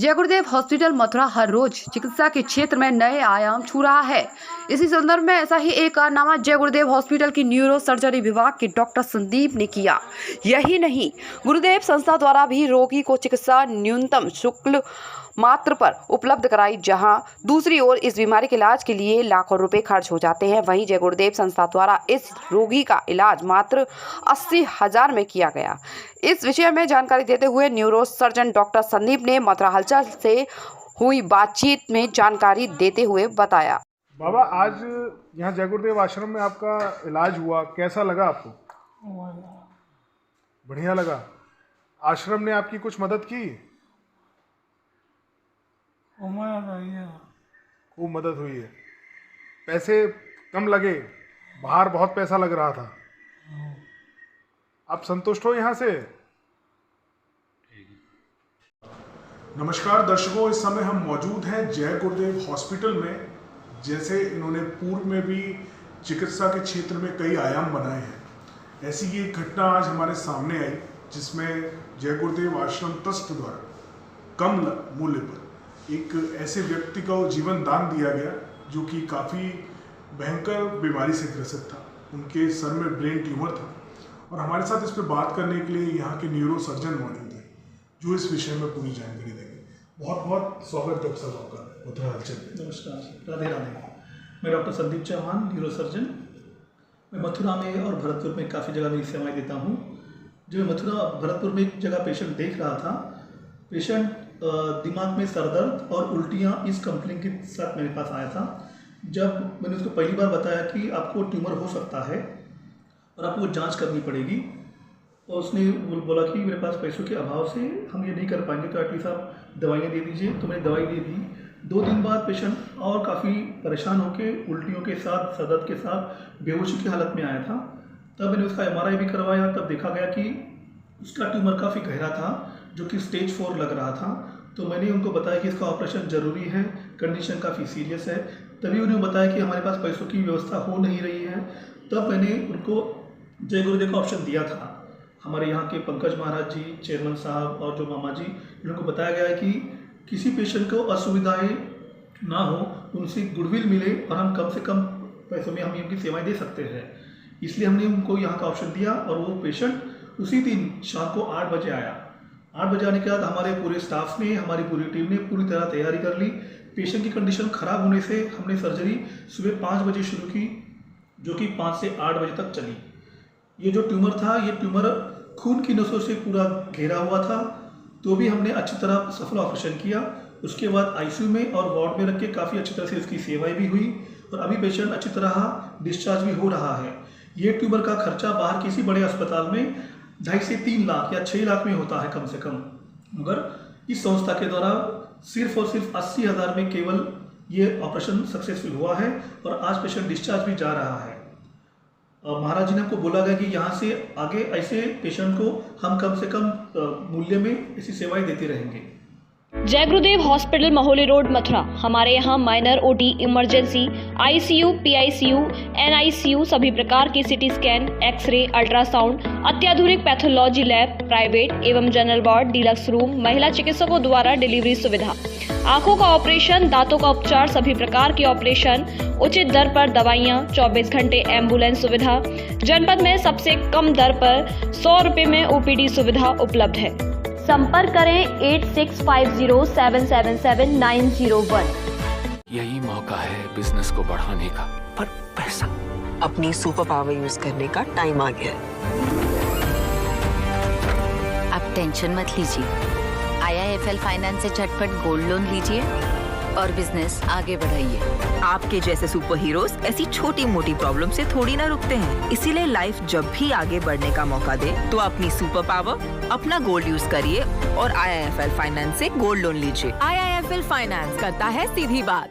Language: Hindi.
जय गुरुदेव हॉस्पिटल मथुरा हर रोज चिकित्सा के क्षेत्र में नए आयाम छू रहा है। इसी संदर्भ में ऐसा ही एक कारनामा जय गुरुदेव हॉस्पिटल की न्यूरो सर्जरी विभाग के डॉक्टर संदीप ने किया। यही नहीं, गुरुदेव संस्था द्वारा भी रोगी को चिकित्सा न्यूनतम शुल्क मात्र पर उपलब्ध कराई। जहां दूसरी ओर इस बीमारी के इलाज के लिए लाखों रुपए खर्च हो जाते हैं, वहीं जय गुरुदेव संस्था द्वारा इस रोगी का इलाज मात्र 80,000 में किया गया। इस विषय में जानकारी देते हुए न्यूरो सर्जन डॉक्टर संदीप ने मथुरा हलचल से हुई बातचीत में जानकारी देते हुए बताया। बाबा, आज यहाँ जय गुरुदेव आश्रम में आपका इलाज हुआ, कैसा लगा आपको? बढ़िया लगा। आश्रम ने आपकी कुछ मदद की? खूब मदद हुई है। पैसे कम लगे, बाहर बहुत पैसा लग रहा था। आप संतुष्ट हो यहाँ से? नमस्कार दर्शकों, इस समय हम मौजूद हैं जय गुरुदेव हॉस्पिटल में। जैसे इन्होंने पूर्व में भी चिकित्सा के क्षेत्र में कई आयाम बनाए हैं, ऐसी ही एक घटना आज हमारे सामने आई, जिसमें जय गुरुदेव आश्रम ट्रस्ट द्वारा कम मूल्य पर एक ऐसे व्यक्ति को जीवन दान दिया गया जो कि काफ़ी भयंकर बीमारी से ग्रसित था। उनके सर में ब्रेन ट्यूमर था और हमारे साथ इस पर बात करने के लिए यहाँ के न्यूरो सर्जन मौजूद हैं जो इस विषय में पूरी जानकारी देंगे। बहुत बहुत स्वागत डॉक्टर साहब आपका मथुरा हलचल में। नमस्कार, राधे राधे। मैं doctor Sandeep Chauhan, neurosurgeon. मैं मथुरा में और भरतपुर में काफ़ी जगह मेरी सेवाएं देता हूँ। जो मथुरा भरतपुर में एक जगह पेशेंट देख रहा था, पेशेंट दिमाग में सरदर्द और उल्टियाँ इस कंप्लेंट के साथ मेरे पास आया था। जब मैंने उसको पहली बार बताया कि आपको ट्यूमर हो सकता है और आपको जांच करनी पड़ेगी, और उसने बोला कि मेरे पास पैसों के अभाव से हम ये नहीं कर पाएंगे, तो एटलीस्ट आप दवाइयाँ दे दीजिए। तो मैंने दवाई दे दी। 2 दिन बाद पेशेंट और काफ़ी परेशान होकर उल्टियों के साथ, सरदर्द के साथ बेहोशी की हालत में आया था। तब मैंने उसका MRI भी करवाया। तब देखा गया कि उसका ट्यूमर काफ़ी गहरा था, जो कि स्टेज 4 लग रहा था। तो मैंने उनको बताया कि इसका ऑपरेशन ज़रूरी है, कंडीशन काफ़ी सीरियस है। तभी उन्हें बताया कि हमारे पास पैसों की व्यवस्था हो नहीं रही है। तब मैंने उनको जय गुरुदेव का ऑप्शन दिया था। हमारे यहाँ के पंकज महाराज जी, चेयरमैन साहब और जो मामा जी, उनको बताया गया है कि किसी पेशेंट को असुविधाएँ ना हो, उनसे गुडविल मिले और हम कम से कम पैसों में हम उनकी सेवाएँ दे सकते हैं। इसलिए हमने उनको यहाँ का ऑप्शन दिया और वो पेशेंट उसी दिन शाम को 8 बजे आया। 8 बजे आने के बाद हमारे पूरे स्टाफ ने, हमारी पूरी टीम ने पूरी तरह तैयारी कर ली। पेशेंट की कंडीशन ख़राब होने से हमने सर्जरी सुबह 5 बजे शुरू की, जो कि 5 से 8 बजे तक चली। ये जो ट्यूमर था, ये ट्यूमर खून की नसों से पूरा घेरा हुआ था, तो भी हमने अच्छी तरह सफल ऑपरेशन किया। उसके बाद ICU में और वार्ड में रख के काफ़ी अच्छी तरह से उसकी सेवाएँ भी हुई और अभी पेशेंट अच्छी तरह डिस्चार्ज भी हो रहा है। ये ट्यूमर का खर्चा बाहर किसी बड़े अस्पताल में 2.5 से 3 लाख या 6 लाख में होता है कम से कम, मगर इस संस्था के द्वारा सिर्फ और सिर्फ 80,000 में केवल ये ऑपरेशन सक्सेसफुल हुआ है और आज पेशेंट डिस्चार्ज भी जा रहा है। महाराज जी ने हमको बोला गया कि यहाँ से आगे ऐसे पेशेंट को हम कम से कम मूल्य में ऐसी सेवाएं देते रहेंगे। जय गुरुदेव हॉस्पिटल महोली रोड मथुरा। हमारे यहाँ minor OT, emergency, ICU, PICU, NICU, सभी प्रकार के CT स्कैन, एक्सरे, अल्ट्रासाउंड, अत्याधुनिक पैथोलॉजी लैब, प्राइवेट एवं जनरल वार्ड, डीलक्स रूम, महिला चिकित्सकों द्वारा डिलीवरी सुविधा, आंखों का ऑपरेशन, दांतों का उपचार, सभी प्रकार के ऑपरेशन, उचित दर पर दवाइयाँ, 24 घंटे एम्बुलेंस सुविधा, जनपद में सबसे कम दर पर 100 रुपए में OPD सुविधा उपलब्ध है। संपर्क करें 8650777901। यही मौका है बिजनेस को बढ़ाने का। पर पैसा, अपनी सुपर पावर यूज करने का टाइम आ गया है। आप टेंशन मत लीजिए, IIFL फाइनेंस से झटपट गोल्ड लोन लीजिए और बिजनेस आगे बढ़ाइए। आपके जैसे सुपर हीरोज ऐसी छोटी मोटी प्रॉब्लम से थोड़ी ना रुकते हैं, इसीलिए लाइफ जब भी आगे बढ़ने का मौका दे तो अपनी सुपर पावर, अपना गोल्ड यूज करिए और IIFL फाइनेंस से गोल्ड लोन लीजिए। IIFL फाइनेंस करता है सीधी बात।